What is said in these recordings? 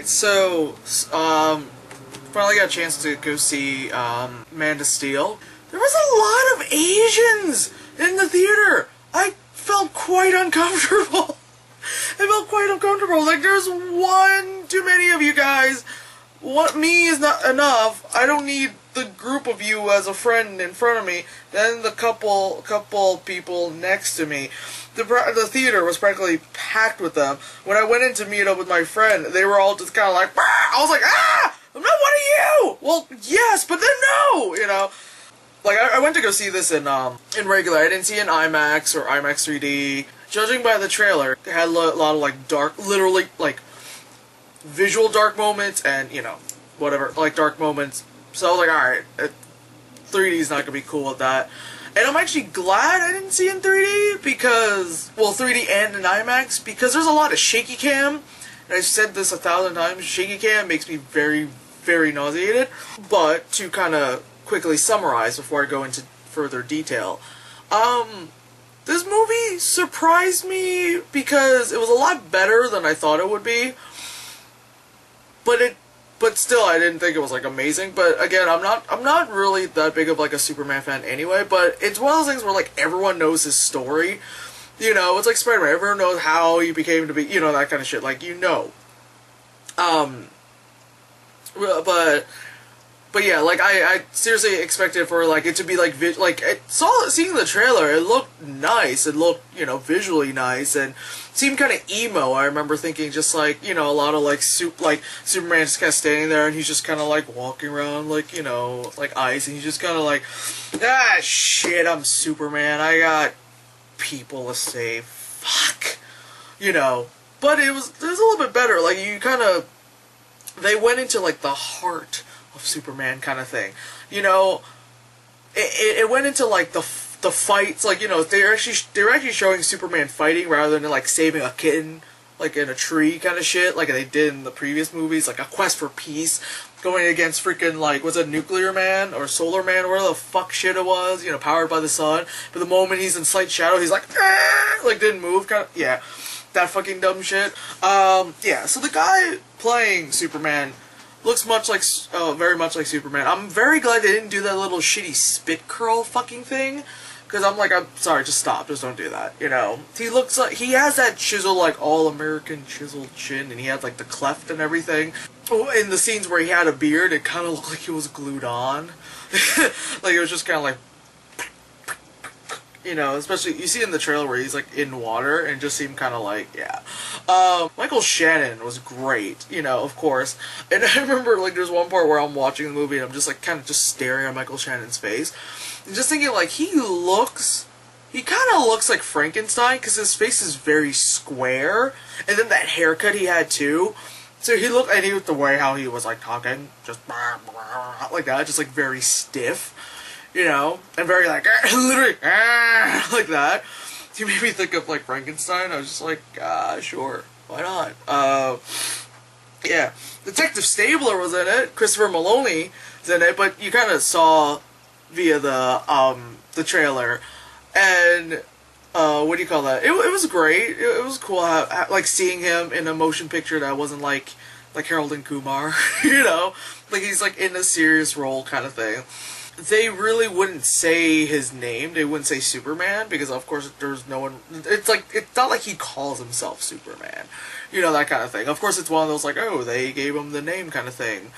So, finally got a chance to go see Man of Steel. There was a lot of Asians in the theater. I felt quite uncomfortable. I felt quite uncomfortable. Like, there's one too many of you guys. What me is not enough. I don't need the group of you as a friend in front of me. Then the couple people next to me. The theater was practically packed with them. When I went in to meet up with my friend, they were all just kind of like, bah! I was like, ah! I'm not one of you! Well, yes, but then no! You know? Like, I went to go see this in regular. I didn't see it in IMAX or IMAX 3D. Judging by the trailer, it had a lot of, like, dark, literally, like, visual dark moments and, you know, whatever, like, dark moments. So I was like, alright, 3D is not gonna be cool with that. And I'm actually glad I didn't see it in 3D because, well, 3D and in IMAX, because there's a lot of shaky cam. And I've said this 1,000 times, shaky cam makes me very, very nauseated. But to kind of quickly summarize before I go into further detail, this movie surprised me because it was a lot better than I thought it would be. But still, I didn't think it was, like, amazing. But again, I'm not really that big of, like, a Superman fan anyway. But it's one of those things where, like, everyone knows his story. You know, it's like Spider-Man. Everyone knows how he became to be, you know, that kind of shit. Like, you know. But yeah, like, I seriously expected for, like, it to be, like, seeing the trailer, it looked nice, it looked, you know, visually nice, and seemed kind of emo. I remember thinking just, like, you know, a lot of, like, Superman just kind of standing there, and he's just kind of, like, walking around, like, you know, like, ice, and he's just kind of like, ah, shit, I'm Superman, I got people to save, fuck, you know. But it was a little bit better, like, you kind of, they went into, like, the heart of Superman kind of thing, you know. It went into, like, the fights, like, you know, they were actually showing Superman fighting rather than, like, saving a kitten, like, in a tree kind of shit, like they did in the previous movies, like a quest for peace, going against freaking, like, was it Nuclear Man or Solar Man, whatever the fuck shit it was, you know, powered by the sun. But the moment he's in slight shadow, he's like, ah! Like, didn't move, kind of, yeah, that fucking dumb shit. Yeah, so the guy playing Superman looks very much like Superman. I'm very glad they didn't do that little shitty spit curl fucking thing. Because I'm like, I'm sorry, just stop. Just don't do that, you know. He looks like, he has that chiseled, like, all-American chiseled chin, and he had, like, the cleft and everything. In the scenes where he had a beard, it kind of looked like he was glued on. Like, it was just kind of like, you know, especially, you see in the trailer where he's, like, in water, and it just seemed kind of like, yeah. Michael Shannon was great, you know, of course. And I remember, like, there's one part where I'm watching the movie, and I'm just, like, kind of just staring at Michael Shannon's face. And just thinking, like, he kind of looks like Frankenstein, because his face is very square. And then that haircut he had, too. So he looked, and he, the way how he was, like, talking, just, like that, just, like, very stiff. You know, and very like, literally, like that. He made me think of, like, Frankenstein. I was just like, sure, why not? Yeah. Detective Stabler was in it. Christopher Maloney is in it, but you kind of saw via the trailer. And, what do you call that? It was great. It was cool, like, seeing him in a motion picture that wasn't like Harold and Kumar, you know? Like, he's, like, in a serious role kind of thing. They really wouldn't say his name. They wouldn't say Superman because, of course, there's no one. It's like, it's not like he calls himself Superman, you know, that kind of thing. Of course, it's one of those like, oh, they gave him the name kind of thing.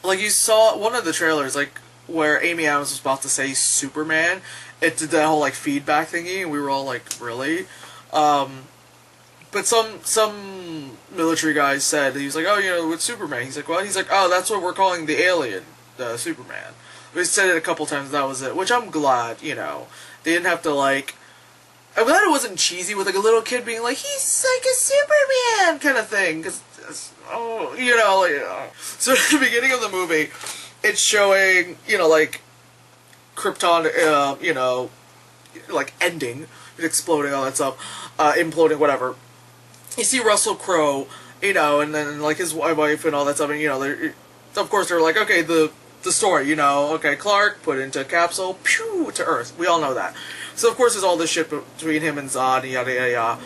Like you saw one of the trailers, like where Amy Adams was about to say Superman. It did that whole like feedback thingy, and we were all like, really? But some military guy said, he was like, oh, you know, with Superman. He's like, well, he's like, oh, that's what we're calling the alien. Superman. We said it a couple times, that was it. Which I'm glad, you know. They didn't have to, like... I'm glad it wasn't cheesy with, like, a little kid being like, he's like a Superman kind of thing. Because, oh, you know, like... So at the beginning of the movie, it's showing, you know, like, Krypton, you know, like, ending. Exploding, all that stuff. Imploding, whatever. You see Russell Crowe, you know, and then, like, his wife and all that stuff, and, you know, of course, they're like, okay, the story, you know, okay, Clark put into a capsule, pew, to Earth. We all know that. So, of course, there's all this shit between him and Zod, and yada, yada, yada.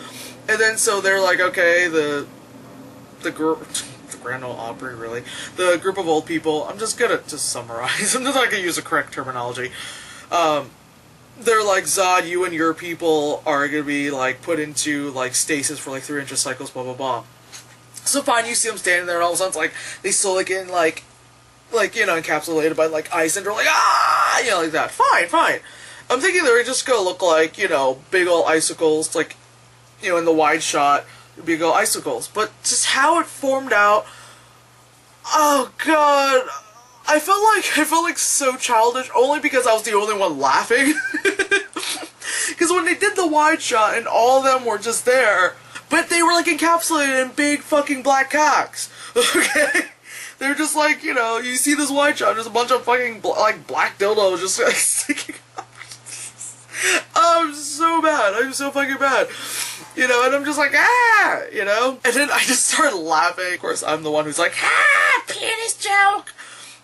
And then, so they're like, okay, the Grand Ole Opry, really. The group of old people, I'm just gonna just summarize. I'm just not gonna use the correct terminology. They're like, Zod, you and your people are gonna be, like, put into, like, stasis for, like, 300 cycles, blah, blah, blah. So fine, you see them standing there, and all of a sudden, it's like, they slowly get, like, you know, encapsulated by, like, ice, and they're like, ah! You know, like that. Fine, fine. I'm thinking they're just gonna look like, you know, big old icicles, like, you know, in the wide shot, big old icicles. But just how it formed out, oh god, I felt like so childish, only because I was the only one laughing. Because when they did the wide shot and all of them were just there, but they were like encapsulated in big fucking black cocks. Okay? They're just like, you know, you see this wide shot, there's a bunch of fucking like black dildos just like sticking up. I'm so bad. I'm so fucking bad. You know, and I'm just like, ah, you know? And then I just started laughing. Of course, I'm the one who's like, ah, penis joke!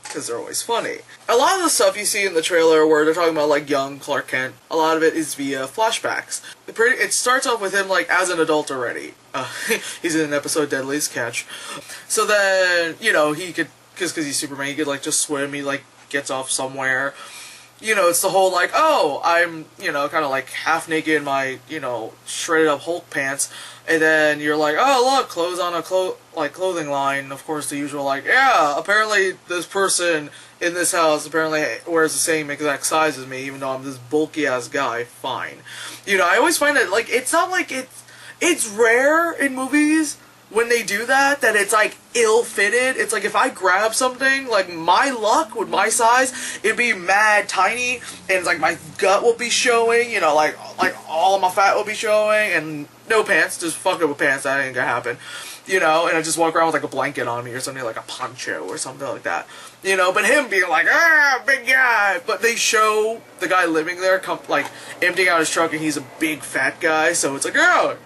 Because they're always funny. A lot of the stuff you see in the trailer where they're talking about, like, young Clark Kent, a lot of it is via flashbacks. It starts off with him, like, as an adult already. He's in an episode, Deadliest Catch. So then, you know, he could, because he's Superman, he could, like, just swim, he, like, gets off somewhere. You know, it's the whole, like, oh, I'm, you know, kind of, like, half naked in my, you know, shredded up Hulk pants. And then you're like, oh, look, clothes on a clothing line. Of course, the usual, like, yeah, apparently this person in this house apparently wears the same exact size as me, even though I'm this bulky-ass guy. Fine. You know, I always find it, like, it's not like it's rare in movies when they do that it's, like, ill-fitted. It's like, if I grab something, like, my luck with my size, it'd be mad tiny, and it's like, my gut will be showing, you know, like all of my fat will be showing, and no pants, just fuck it with pants, that ain't gonna happen. You know, and I just walk around with, like, a blanket on me or something, like a poncho or something like that. You know, but him being like, ah, big guy! But they show the guy living there, like, emptying out his truck, and he's a big fat guy, so it's like, oh,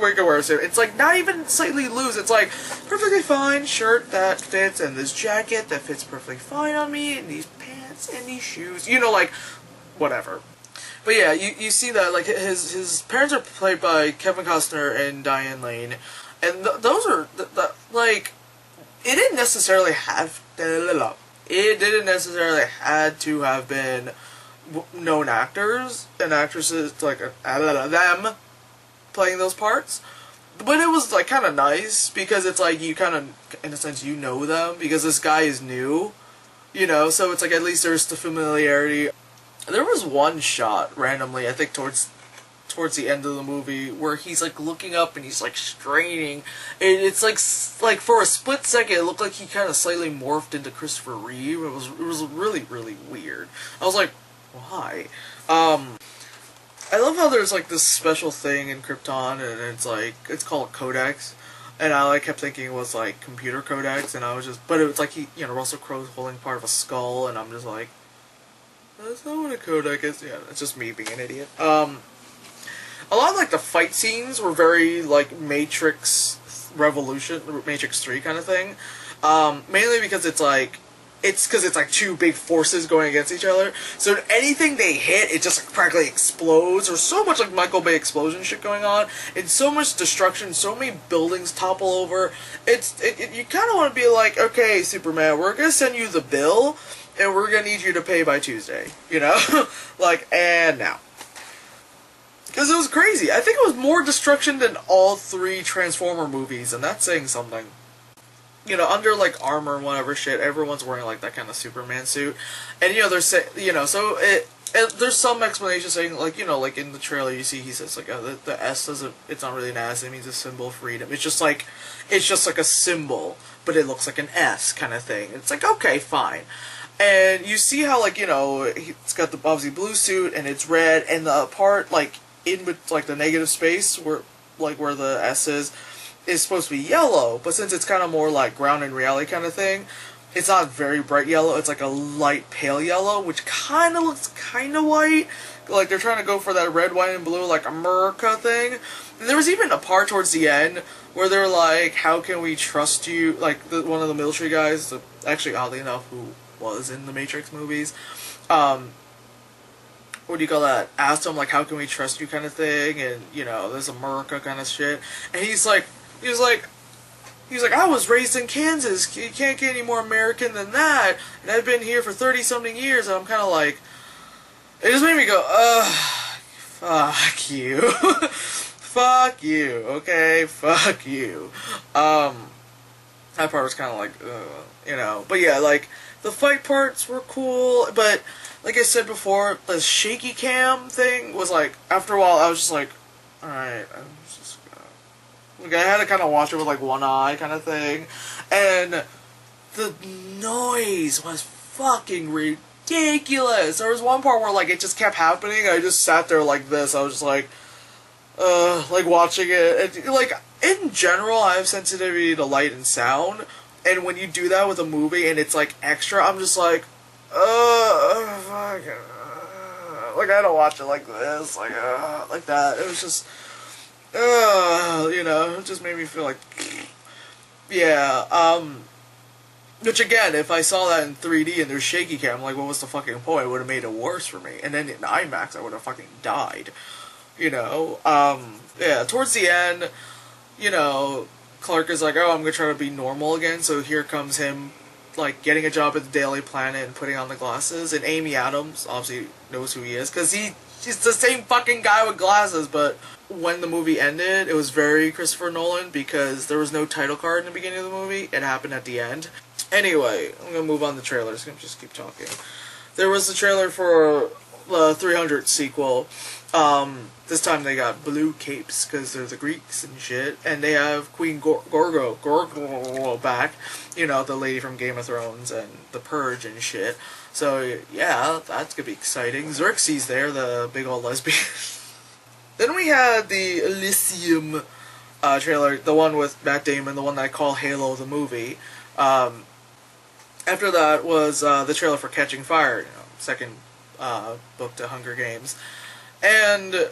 we can wear it. It's, like, not even slightly loose. It's, like, perfectly fine shirt that fits, and this jacket that fits perfectly fine on me, and these pants, and these shoes. You know, like, whatever. But yeah, you see that, like, his parents are played by Kevin Costner and Diane Lane. And those are, like, it didn't necessarily have to have been known actors and actresses, like, them playing those parts. But it was, like, kind of nice, because it's, like, you kind of, in a sense, you know them, because this guy is new, you know, so it's, like, at least there's the familiarity. There was one shot, randomly, I think towards the end of the movie, where he's, like, looking up and he's, like, straining, and it's like for a split second it looked like he kind of slightly morphed into Christopher Reeve. It was really, really weird. I was like, why? I love how there's, like, this special thing in Krypton, and it's, like, it's called Codex, and I, like, kept thinking it was, like, computer codex, and I was just, but it was like, he, you know, Russell Crowe's holding part of a skull, and I'm just like, that's not what a codec is. Yeah, it's just me being an idiot. A lot of, like, the fight scenes were very, like, Matrix Revolution, Matrix 3 kind of thing. Mainly because it's like two big forces going against each other. So anything they hit, it just, like, practically explodes. There's so much, like, Michael Bay explosion shit going on. It's so much destruction, so many buildings topple over. You kind of want to be like, okay, Superman, we're going to send you the bill, and we're going to need you to pay by Tuesday. You know? Like, and now. Because it was crazy. I think it was more destruction than all three Transformer movies, and that's saying something. You know, under, like, armor and whatever shit, everyone's wearing, like, that kind of Superman suit. And, you know, so there's some explanation saying, like, you know, like, in the trailer you see he says, like, the S doesn't, it's not really an S, it means a symbol of freedom. It's just like a symbol, but it looks like an S kind of thing. It's like, okay, fine. And you see how, like, you know, it's got the obviously blue suit, and it's red, and the part, like, in, like, the negative space, where the S is supposed to be yellow, but since it's kind of more, like, ground in reality kind of thing, it's not very bright yellow, it's like a light pale yellow, which kind of looks kind of white, like they're trying to go for that red, white, and blue, like, America thing. And there was even a part towards the end where they're like, how can we trust you, like, one of the military guys, actually, oddly enough, who was in the Matrix movies, what do you call that, asked him, like, how can we trust you kind of thing, and, you know, this America kind of shit, and he's like, He's like, I was raised in Kansas. You can't get any more American than that. And I've been here for 30-something years. And I'm kind of like, it just made me go, fuck you. Fuck you, okay? Fuck you. That part was kind of like, you know. But yeah, like, the fight parts were cool. But, like I said before, the shaky cam thing was like, after a while, I was just like, alright, I'm just gonna... Like, I had to kind of watch it with, like, one eye kind of thing. And the noise was fucking ridiculous. There was one part where, like, it just kept happening. I just sat there like this. I was just like watching it. And, like, in general, I have sensitivity to light and sound. And when you do that with a movie and it's, like, extra, I'm just like, fuck. Like, I don't watch it like this. Like that. It was just... you know, it just made me feel like, yeah, which again, if I saw that in 3D and there's shaky cam, I'm like, what was the fucking point? It would have made it worse for me. And then in IMAX, I would have fucking died, you know, yeah, towards the end, you know, Clark is like, oh, I'm gonna try to be normal again, so here comes him, like, getting a job at the Daily Planet and putting on the glasses, and Amy Adams obviously knows who he is, because he's the same fucking guy with glasses, but when the movie ended, it was very Christopher Nolan because there was no title card in the beginning of the movie. It happened at the end. Anyway, I'm gonna move on to trailers. I'm gonna just keep talking. There was the trailer for the 300 sequel. This time they got blue capes because they're the Greeks and shit, and they have Queen Gorgo back. You know, the lady from Game of Thrones and The Purge and shit. So yeah, that's gonna be exciting. Xerxes there, the big old lesbian. Then we had the Elysium trailer, the one with Matt Damon, the one that I call Halo the movie. After that was the trailer for Catching Fire, you know, second book to Hunger Games. And,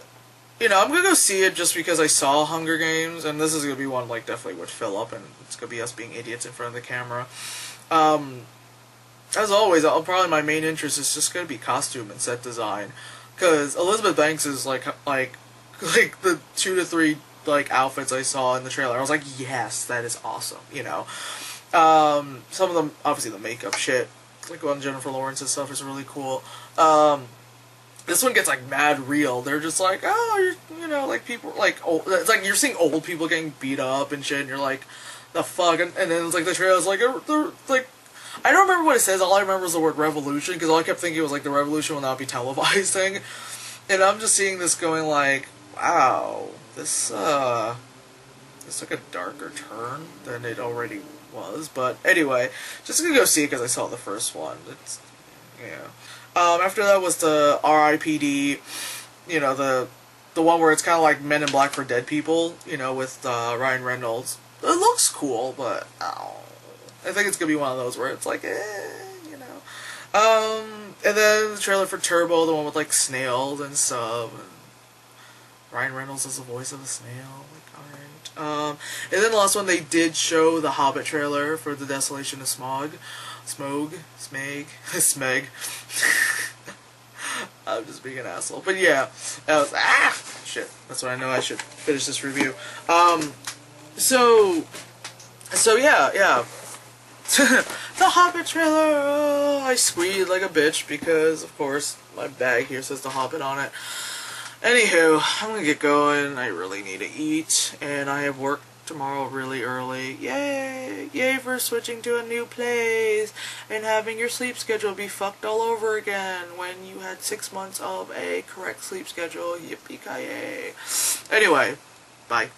you know, I'm going to go see it just because I saw Hunger Games, and this is going to be one, like, definitely would fill up, and it's going to be us being idiots in front of the camera. As always, probably my main interest is just going to be costume and set design. Because Elizabeth Banks is, like the 2 to 3 like outfits I saw in the trailer, I was like, yes, that is awesome, you know. Some of them, obviously the makeup shit, like on Jennifer Lawrence's stuff is really cool. This one gets like mad real. They're just like, oh, you know, like people, like old, it's like you're seeing old people getting beat up and shit, and you're like, the fuck, and then it's like the trailer's like, they're like, I don't remember what it says. All I remember is the word revolution, because all I kept thinking was like the revolution will not be televised thing, and I'm just seeing this going like, wow, this took a darker turn than it already was. But anyway, just gonna go see it because I saw the first one. It's, yeah. After that was the R.I.P.D., you know, the one where it's kind of like Men in Black for Dead People, you know, with Ryan Reynolds. It looks cool, but I think it's gonna be one of those where it's like, you know. And then the trailer for Turbo, the one with like snails and stuff. And Ryan Reynolds is the voice of a snail. Like, alright. And then the last one, they did show the Hobbit trailer for The Desolation of Smeg. I'm just being an asshole. But yeah, that was, shit. That's what I know. I should finish this review. So yeah. The Hobbit trailer, I squealed like a bitch because, of course, my bag here says The Hobbit on it. Anywho, I'm gonna get going. I really need to eat, and I have work tomorrow really early. Yay! Yay for switching to a new place and having your sleep schedule be fucked all over again when you had 6 months of a correct sleep schedule. Yippee-ki-yay. Anyway, bye.